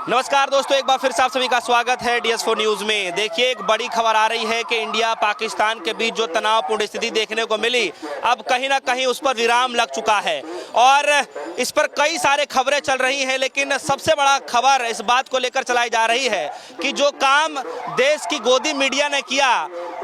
नमस्कार दोस्तों, एक बार फिर से आप सभी का स्वागत है DS4 न्यूज में। देखिए, एक बड़ी खबर आ रही है कि इंडिया पाकिस्तान के बीच जो तनावपूर्ण स्थिति देखने को मिली, अब कहीं ना कहीं उस पर विराम लग चुका है और इस पर कई सारे खबरें चल रही हैं। लेकिन सबसे बड़ा खबर इस बात को लेकर चलाई जा रही है कि जो काम देश की गोदी मीडिया ने किया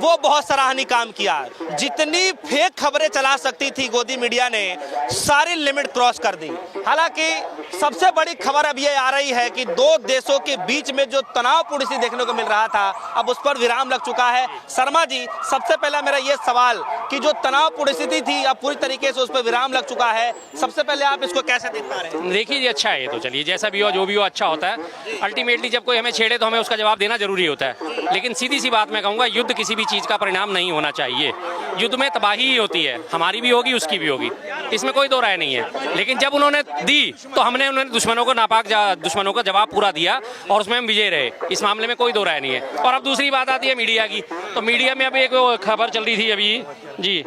वो बहुत सराहनीय काम किया। जितनी फेक खबरें चला सकती थी गोदी मीडिया ने सारी लिमिट क्रॉस कर दी। हालांकि सबसे बड़ी खबर अब ये आ रही है कि दो देशों के बीच में जो तनावपूर्ण स्थिति देखने को मिल रहा था अब उस पर विराम लग चुका है। शर्मा जी, सबसे पहला मेरा ये सवाल कि जो तनावपूर्ण स्थिति थी अब पूरी तरीके से उस पर विराम लग चुका है, सबसे पहले आप इसको कैसे देख पा रहे हैं? देखिए, ये अच्छा है। ये तो चलिए, जैसा भी हो जो भी हो अच्छा होता है। अल्टीमेटली जब कोई हमें छेड़े तो हमें उसका जवाब देना जरूरी होता है। लेकिन सीधी सी बात मैं कहूँगा, युद्ध किसी भी चीज़ का परिणाम नहीं होना चाहिए। युद्ध में तबाही ही होती है, हमारी भी होगी उसकी भी होगी, इसमें कोई दो राय नहीं है। लेकिन जब उन्होंने दी तो हमने उन्होंने दुश्मनों को नापाक दुश्मनों का जवाब पूरा दिया और उसमें हम विजय रहे। इस मामले में कोई दो राय नहीं है। और अब दूसरी बात आती है मीडिया की। तो मीडिया में अभी एक खबर चल रही थी अभी जी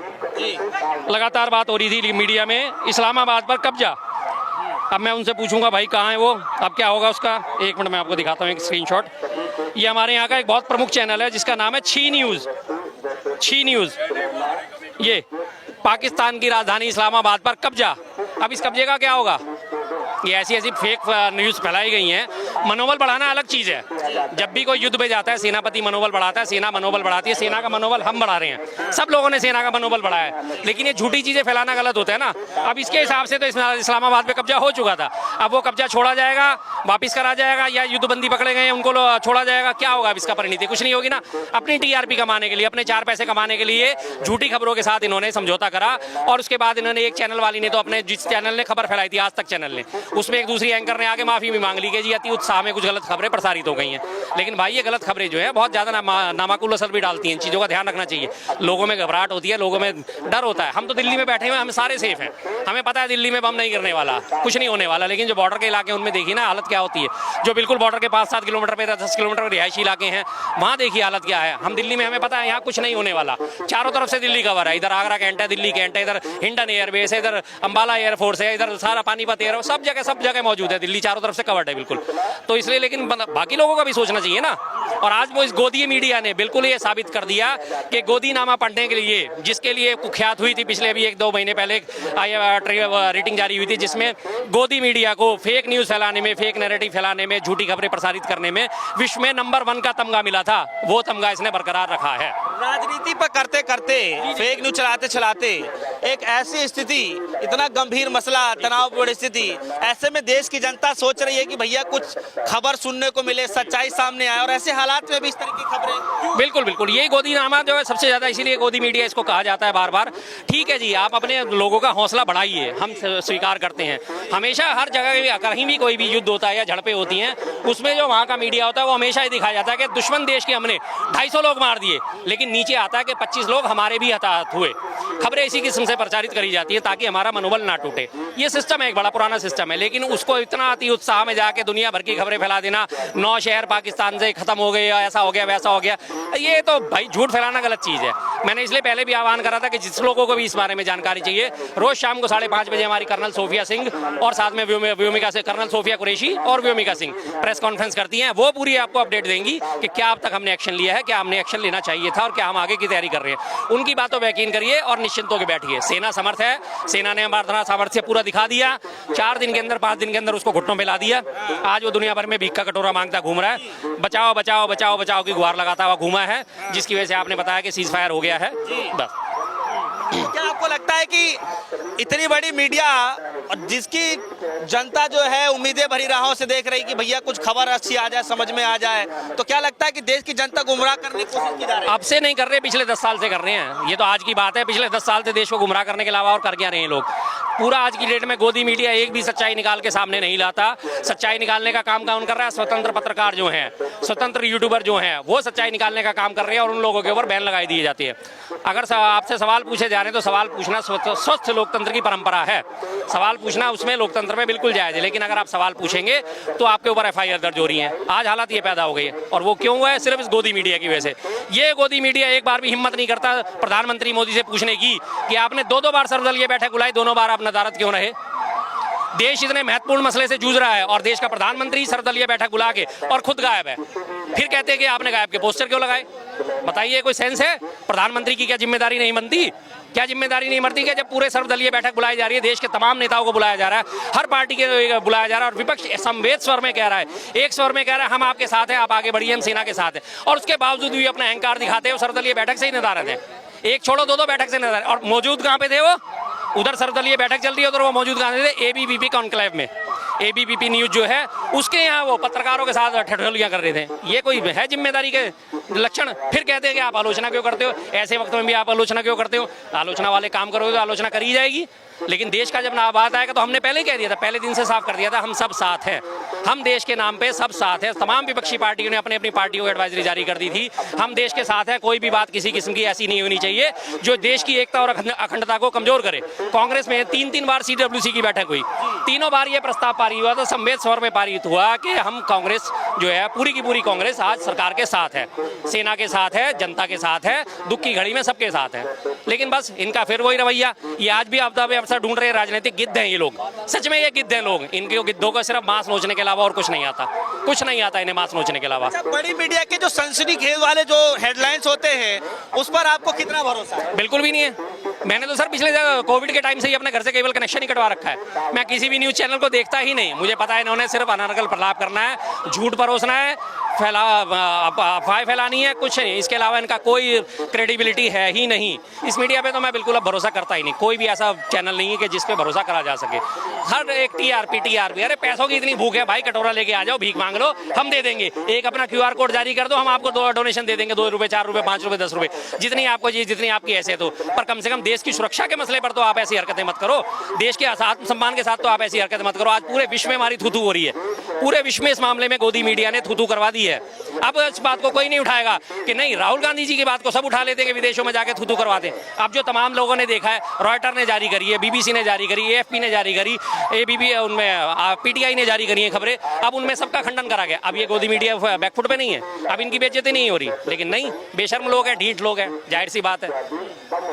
लगातार बात हो रही थी मीडिया में, इस्लामाबाद पर कब्जा। अब मैं उनसे पूछूंगा भाई कहाँ है वो, अब क्या होगा उसका। एक मिनट मैं आपको दिखाता हूँ एक स्क्रीनशॉट। ये हमारे यहाँ का एक बहुत प्रमुख चैनल है जिसका नाम है छी न्यूज़। ये पाकिस्तान की राजधानी इस्लामाबाद पर कब्जा। अब इस कब्जे का क्या होगा? ये ऐसी फेक न्यूज़ फैलाई गई हैं। मनोबल बढ़ाना अलग चीज़ है। जब भी कोई युद्ध में जाता है सेनापति मनोबल बढ़ाता है, सेना मनोबल बढ़ाती है। सेना का मनोबल हम बढ़ा रहे हैं, सब लोगों ने सेना का मनोबल बढ़ाया है। लेकिन ये झूठी चीज़ें फैलाना गलत होता है ना। अब इसके हिसाब से तो इस्लामाबाद पे कब्जा हो चुका था। अब वो कब्जा छोड़ा जाएगा, वापिस करा जाएगा, या युद्धबंदी पकड़े गए उनको छोड़ा जाएगा? क्या होगा अब इसका परिणति? कुछ नहीं होगी ना। अपनी TRP कमाने के लिए, अपने 4 पैसे कमाने के लिए झूठी खबरों के साथ इन्होंने समझौता करा। और उसके बाद इन्होंने एक चैनल वाली ने तो अपने जिस चैनल ने खबर फैलाई थी, आज तक चैनल ने, उसमें एक दूसरी एंकर ने आके माफी भी मांग ली कि जी अति उत्साह में कुछ गलत खबरें प्रसारित हो गई हैं। लेकिन भाई ये गलत खबरें जो है बहुत ज़्यादा नामाकुल असर भी डालती हैं। इन चीज़ों का ध्यान रखना चाहिए। लोगों में घबराहट होती है, लोगों में डर होता है। हम तो दिल्ली में बैठे हुए हैं, हम सारे सेफ हैं, हमें पता है दिल्ली में बम नहीं गिरने वाला, कुछ नहीं होने वाला। लेकिन जो बॉर्डर के इलाके उनमें देखिए ना हालत क्या होती है। जो बिल्कुल बॉर्डर के 5-7 किलोमीटर पे 10 किलोमीटर रिहायशी इलाके हैं, वहाँ देखिए हालत क्या है। हम दिल्ली में हमें पता है यहाँ कुछ नहीं होने वाला। चारों तरफ से दिल्ली कवर है। इधर आगरा कैंट है, दिल्ली कैंट है, इधर हिंडन एयरबेस है, इधर अम्बाला एयरफोर्स है, इधर सारा पानीपत एयर, सब जगह मौजूद है। दिल्ली चारों तरफ से कवर्ड है बिल्कुल। तो इसलिए लेकिन बाकी लोगों का भी सोचना चाहिए ना। और आज वो इस गोदी मीडिया ने बिल्कुल ये साबित कर दिया कि गोदीनामा पढ़ने के लिए, जिसके लिए कुख्यात हुई थी पिछले अभी 1-2 महीने पहले रेटिंग जारी हुई थी, जिसमें गोदी मीडिया को फेक न्यूज़ फैलाने में, फेक नैरेटिव फैलाने में, झूठी खबरें प्रसारित करने में विश्व में नंबर 1 का तमगा मिला था। वो तमगा इसने बरकरार रखा है। राजनीति पर करते करते, फेक न्यूज चलाते एक ऐसी स्थिति, इतना गंभीर मसला, तनावपूर्ण स्थिति, ऐसे में देश की जनता सोच रही है कि भैया कुछ खबर सुनने को मिले, सच्चाई सामने आए। और ऐसे हालात में भी इस तरह की खबरें, बिल्कुल ये गोदीनामा जो है सबसे ज्यादा, इसीलिए गोदी मीडिया इसको कहा जाता है बार बार। ठीक है जी, आप अपने लोगों का हौसला बढ़ाइए, हम स्वीकार करते हैं। हमेशा हर जगह कहीं भी कोई भी युद्ध होता है या झड़पें होती हैं, उसमें जो वहाँ का मीडिया होता है वो हमेशा ही दिखाया जाता है कि दुश्मन देश के हमने 250 लोग मार दिए। लेकिन नीचे आता है कि 25 लोग हमारे भी हताहत हुए। खबरें इसी किस्म से प्रचारित करी जाती है ताकि हमारा मनोबल ना टूटे। ये सिस्टम है, एक बड़ा पुराना सिस्टम है। लेकिन उसको इतना अति उत्साह में जाके दुनिया भर की खबरें फैला देना, 9 शहर पाकिस्तान से खत्म हो गए, ऐसा हो गया वैसा हो गया, ये तो भाई झूठ फैलाना गलत चीज़ है। मैंने इसलिए पहले भी आह्वान करा था कि जिस लोगों को भी इस बारे में जानकारी चाहिए, रोज शाम को 5:30 बजे हमारी कर्नल सोफिया सिंह और साथ में व्योमिका से कर्नल सोफिया कुरैशी और व्योमिका सिंह प्रेस कॉन्फ्रेंस करती हैं। वो पूरी आपको अपडेट देंगी कि क्या अब तक हमने एक्शन लिया है, क्या हमने एक्शन लेना चाहिए था और क्या हम आगे की तैयारी कर रहे हैं। उनकी बातों पर यकीन करिए और निश्चिंत होकर बैठिए। सेना समर्थ है, सेना ने हमारा सामर्थ्य पूरा दिखा दिया। 4 दिन के अंदर, 5 दिन के अंदर उसको घुटनों पे ला दिया। आज वो दुनिया भर में भीख का कटोरा मांगता घूम रहा है, बचाओ बचाओ बचाओ बचाओ की गुहार लगाता हुआ घूमा है, जिसकी वजह से आपने बताया कि सीज फायर हो गया है। बस क्या आपको लगता है कि इतनी बड़ी मीडिया और जिसकी जनता जो है उम्मीदें भरी राहों से देख रही कि भैया कुछ खबर अच्छी आ जाए, समझ में आ जाए, तो क्या लगता है कि देश की जनता गुमराह करने की कोशिश की जा रही है? अब से नहीं कर रहे, पिछले 10 साल से कर रहे हैं। ये तो आज की बात है, पिछले 10 साल से देश को गुमराह करने के अलावा और कर क्या रहे हैं लोग। पूरा आज की डेट में गोदी मीडिया एक भी सच्चाई निकाल के सामने नहीं लाता। सच्चाई निकालने का काम कौन कर रहा है? स्वतंत्र पत्रकार जो हैं, स्वतंत्र यूट्यूबर जो हैं, वो सच्चाई निकालने का काम कर रहे हैं और उन लोगों के ऊपर बैन लगाई दिए जाती है। अगर आपसे सवाल पूछे जा रहे हैं तो सवाल पूछना स्वस्थ लोकतंत्र की परंपरा है। सवाल पूछना उसमें लोकतंत्र में बिल्कुल जायज है। लेकिन अगर आप सवाल पूछेंगे तो आपके ऊपर FIR दर्ज हो रही है। आज हालत ये पैदा हो गई है और वो क्यों हुआ है? सिर्फ इस गोदी मीडिया की वजह से। ये गोदी मीडिया एक बार भी हिम्मत नहीं करता प्रधानमंत्री मोदी से पूछने की कि आपने 2-2 बार सर्वदलीय बैठक बुलाई, दोनों बार आप नदारद क्यों रहे? देश इतने महत्वपूर्ण मसले से जूझ रहा है और देश का प्रधानमंत्री सर्वदलीय बैठक बुला के और खुद गायब है, फिर कहते हैं कि आपने गायब के पोस्टर क्यों लगाए? बताइए, कोई सेंस है? प्रधानमंत्री की क्या जिम्मेदारी नहीं बनती? क्या जिम्मेदारी नहीं मरती? क्या जब पूरे सर्वदलीय बैठक बुलाई जा रही है, देश के तमाम नेताओं को बुलाया जा रहा है, हर पार्टी के बुलाया जा रहा है और विपक्ष संवेद स्वर में कह रहा है, एक स्वर में कह रहा है हम आपके साथ हैं, आप आगे बढ़िए, हम सेना के साथ हैं, और उसके बावजूद भी अपना अहंकार दिखाते हैं, सर्वदलीय बैठक से ही नदारद है। एक छोड़ो, दो बैठक से नदारद। और मौजूद कहाँ पे थे वो? उधर सर्वदलीय बैठक चल रही है, उधर वो मौजूद कहाँ थे? एबीवीपी कॉन्क्लेव में। एबीवीपी न्यूज जो है उसके यहाँ वो पत्रकारों के साथ ठठोलियां कर रहे थे। ये कोई है जिम्मेदारी के लक्षण? फिर कहते हैं कि आप आलोचना क्यों करते हो? ऐसे वक्त में भी आप आलोचना क्यों करते हो? आलोचना वाले काम करोगे तो आलोचना करी जाएगी, लेकिन देश का जब ना बात आएगा तो हमने पहले ही कह दिया था, पहले दिन से साफ कर दिया था, हम सब साथ हैं, हम देश के नाम पे सब साथ हैं। तमाम विपक्षी पार्टियों ने अपनी अपनी पार्टियों को एडवाइजरी जारी कर दी थी, हम देश के साथ हैं, कोई भी बात किसी किस्म की ऐसी नहीं होनी चाहिए जो देश की एकता और अखंडता को कमजोर करे। कांग्रेस में 3 बार CWC की बैठक हुई, तीनों बार ये प्रस्ताव पारित हुआ, तो संवेद स्वर में पारित हुआ कि हम कांग्रेस जो है पूरी की पूरी कांग्रेस आज सरकार के साथ है, सेना के साथ है, जनता के साथ है, दुख की घड़ी में सबके साथ है। लेकिन बस इनका फिर वही रवैया, ये आज भी आपदा में अवसर ढूंढ रहे हैं। राजनीतिक गिद्ध हैं ये लोग, सच में ये गिद्ध हैं लोग। इनके गिद्धों को सिर्फ मांस नोचने के अलावा और कुछ नहीं आता, कुछ नहीं आता इन्हें मांस नोचने के अलावा। बड़ी मीडिया के जो सनसनीखेज वाले जो हेडलाइंस होते हैं उस पर आपको कितना भरोसा है? बिल्कुल भी नहीं है। मैंने तो सर पिछले कोविड के टाइम से ही अपने घर से केबल कनेक्शन ही कटवा रखा है। मैं किसी भी न्यूज़ चैनल को देखता ही नहीं। मुझे पता है इन्होंने सिर्फ अनर्गल प्रलाप करना है, झूठ परोसना है, अफवाह फैलानी है, कुछ नहीं। इसके अलावा इनका कोई क्रेडिबिलिटी है ही नहीं। इस मीडिया पे तो मैं बिल्कुल अब भरोसा करता ही नहीं। कोई भी ऐसा चैनल नहीं है कि जिस पे भरोसा करा जा सके। हर एक टीआरपी। अरे पैसों की इतनी भूख है भाई, कटोरा लेके आ जाओ, भीख मांग लो, हम दे देंगे। एक अपना QR कोड जारी कर दो, हम आपको डोनेशन दे देंगे, 2 रुपए, 4 रुपए, 5 रुपए, 10 रुपए, जितनी आपको चाहिए, जितनी आपकी हैसियत हो। पर कम से कम देश की सुरक्षा के मसले पर तो आप ऐसी हरकतें मत करो। देश के आत्मसम्मान के साथ तो आप ऐसी हरकतें मत करो। आज पूरे विश्व में हमारी थूथू हो रही है, पूरे विश्व में इस मामले में गोदी मीडिया ने थूथू करवा दी है। अब इस बात को कोई नहीं उठाएगा कि नहीं, राहुल गांधी जी की बात को सब उठा लेते कि विदेशों में जाके थूथू करवाते। अब जो तमाम लोगों ने देखा है, रॉयटर ने जारी करी है, BBC ने जारी करी, AFP ने जारी करी, ABP उनमें PTI ने जारी करी है खबरें, अब उनमें सबका खंडन करा गया। अब ये गोदी मीडिया बैकफुट पे नहीं है, अब इनकी बेइज्जती नहीं हो रही। लेकिन नहीं, बेशर्म लोग हैं, ढीठ लोग हैं, जाहिर सी बात है।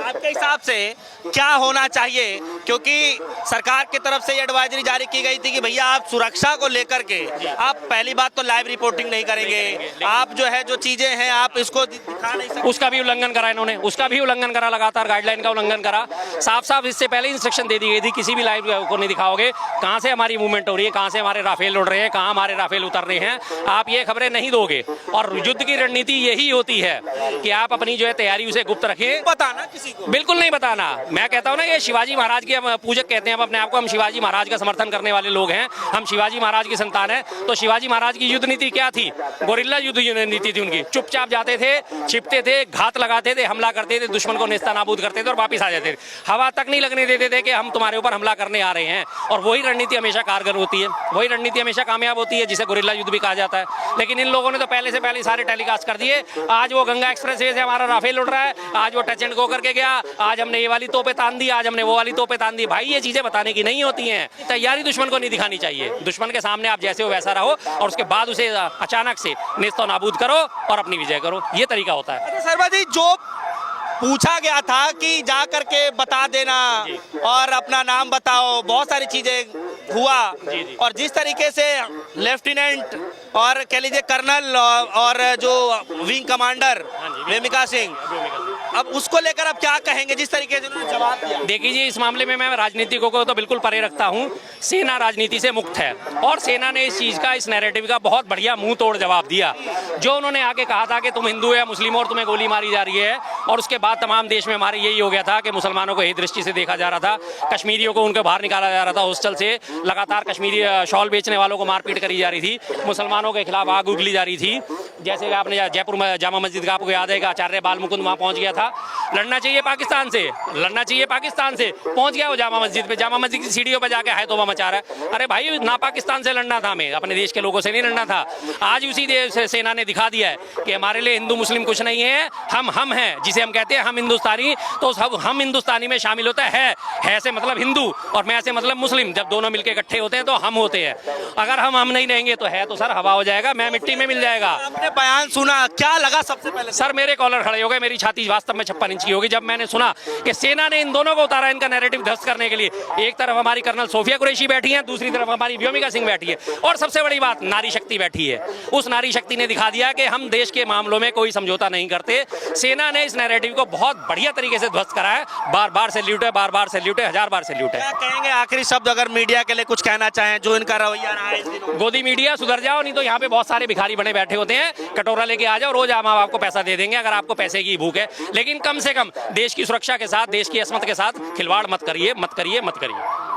आपके हिसाब से क्या होना चाहिए? क्योंकि सरकार की तरफ से ये एडवाइजरी जारी की गई थी कि भैया आप सुरक्षा को लेकर के आप पहली बात तो लाइव रिपोर्टिंग नहीं करेंगे, आप जो है जो चीजें हैं आप इसको दिखा नहीं सकते। उसका भी उल्लंघन करा इन्होंने, उसका भी उल्लंघन करा, लगातार गाइडलाइन का उल्लंघन करा। साफ साफ इससे पहले इंस्ट्रक्शन दे दी गई थी, किसी भी लाइव को नहीं दिखाओगे कहां से हमारी मूवमेंट हो रही है, कहां से हमारे राफेल उड़ रहे हैं, कहां हमारे राफेल उतर रहे हैं, आप ये खबरें नहीं दोगे। और युद्ध की रणनीति यही होती है कि आप अपनी जो है तैयारी उसे गुप्त रखें, बताना किसी को, बिल्कुल नहीं बताना। मैं कहता हूं ना, ये शिवाजी महाराज के पूजक कहते हैं हम अपने आप को, हम शिवाजी महाराज का समर्थन करने वाले लोग हैं, हम शिवाजी महाराज की संतान है। तो शिवाजी महाराज की युद्ध नीति क्या थी? गोरिल्ला युद्ध नीति थी उनकी। चुपचाप जाते थे, छिपते थे, घात लगाते थे, हमला करते थे, दुश्मन को नेस्तनाबूद करते थे और वापस आ जाते थे। हवा तक नहीं लगने देते थे कि हम तुम्हारे ऊपर हमला करने आ रहे हैं। और वही रणनीति हमेशा कारगर होती है, वही रणनीति हमेशा कामयाब होती है, जिसे गोरिल्ला युद्ध भी कहा जाता है। लेकिन इन लोगों ने तो पहले से पहले सारे टेलीकास्ट कर दिए। आज वो गंगा एक्सप्रेसवे से हमारा राफेल उड़ रहा है, आज वो टच एंड गो करके गया, आज हमने ये वाली तोपें तान दी, आज हमने वो वाली तोपें तान दी। भाई ये चीजें बताने की नहीं होती हैं। तैयारी दुश्मन को नहीं दिखानी चाहिए। दुश्मन के सामने आप जैसे हो वैसा रहो और उसके बाद उसे अचानक से नेस्तो नाबूद करो और अपनी विजय करो। ये तरीका होता है। शर्मा जी, जो पूछा गया था कि जा करके बता देना और अपना नाम बताओ, बहुत सारी चीजें हुआ। और जिस तरीके से लेफ्टिनेंट और कह लीजिए कर्नल और जो विंग कमांडर वेमिका सिंह, अब उसको लेकर अब क्या कहेंगे जिस तरीके से उन्होंने जवाब दिया? देखिए जी, इस मामले में मैं राजनीतिकों को तो बिल्कुल परे रखता हूं। सेना राजनीति से मुक्त है और सेना ने इस चीज का, इस नैरेटिव का बहुत बढ़िया मुंह तोड़ जवाब दिया। जो उन्होंने आके कहा था कि तुम हिंदू या मुस्लिम और तुम्हें गोली मारी जा रही है, और उसके बाद तमाम देश में हमारे यही हो गया था कि मुसलमानों को ही दृष्टि से देखा जा रहा था, कश्मीरियों को उनके बाहर निकाला जा रहा था हॉस्टल से, लगातार कश्मीरी शॉल बेचने वालों को मारपीट करी जा रही थी, मुसलमानों के खिलाफ आग उगली जा रही थी। जैसे आपने जयपुर में जामा मस्जिद का आपको याद है कि आचार्य बाल मुकुंद वहाँ पहुँच गया था। लड़ना चाहिए पाकिस्तान से, लड़ना चाहिए पाकिस्तान से, पहुंच गया वो जामा मस्जिद पे, जामा मस्जिद की सीढ़ियों पे जाके हाय तौबा मचा रहा है। अरे भाई, ना पाकिस्तान से लड़ना था, हमें अपने देश के लोगों से नहीं लड़ना था। आज उसी देश सेना ने दिखा दिया है कि हमारे लिए हिंदू मुस्लिम कुछ नहीं है, हम हैं, जिसे हम कहते हैं हम हिंदुस्तानी। तो हम हिंदुस्तानी में शामिल होता है से मतलब हिंदू और मैं से मतलब मुस्लिम। जब दोनों मिलकर इकट्ठे होते हैं तो हम होते हैं। अगर हम नहीं रहेंगे तो है तो सर हवा हो जाएगा, मैं मिट्टी में मिल जाएगा। आपने बयान सुना, क्या लगा सबसे पहले? सर मेरे कॉलर खड़े हो गए, मेरी छाती वास्तव में 56 इंच मंच की होगी। जब मैंने सुना कि सेना ने इन दोनों को उतारा इनका नैरेटिव ध्वस्त करने के लिए, एक तरफ हमारी कर्नल सोफिया कुरैशी बैठी है, दूसरी तरफ हमारी व्योमिका सिंह बैठी है, और सबसे बड़ी बात नारी शक्ति बैठी है। उस नारी शक्ति ने दिखा दिया कि हम देश के मामलों में कोई समझौता नहीं करते। सेना ने इस नैरेटिव को बहुत बढ़िया तरीके से ध्वस्त करा है। बार बार सैल्यूट है, बार बार सैल्यूट है, हजार बार सैल्यूट है। क्या कहेंगे आखिरी शब्द अगर मीडिया के लिए कुछ कहना चाहें, जो इनका रवैया रहा है इस दिनों? गोदी मीडिया सुधर जाओ, नहीं तो यहाँ पे बहुत सारे भिखारी बने बैठे होते हैं, कटोरा लेके आ जाओ, रोज हम आपको पैसा दे देंगे अगर आपको पैसे की भूख है। लेकिन कम से कम देश की सुरक्षा के साथ, देश की असमत के साथ खिलवाड़ मत करिए, मत करिए, मत करिए।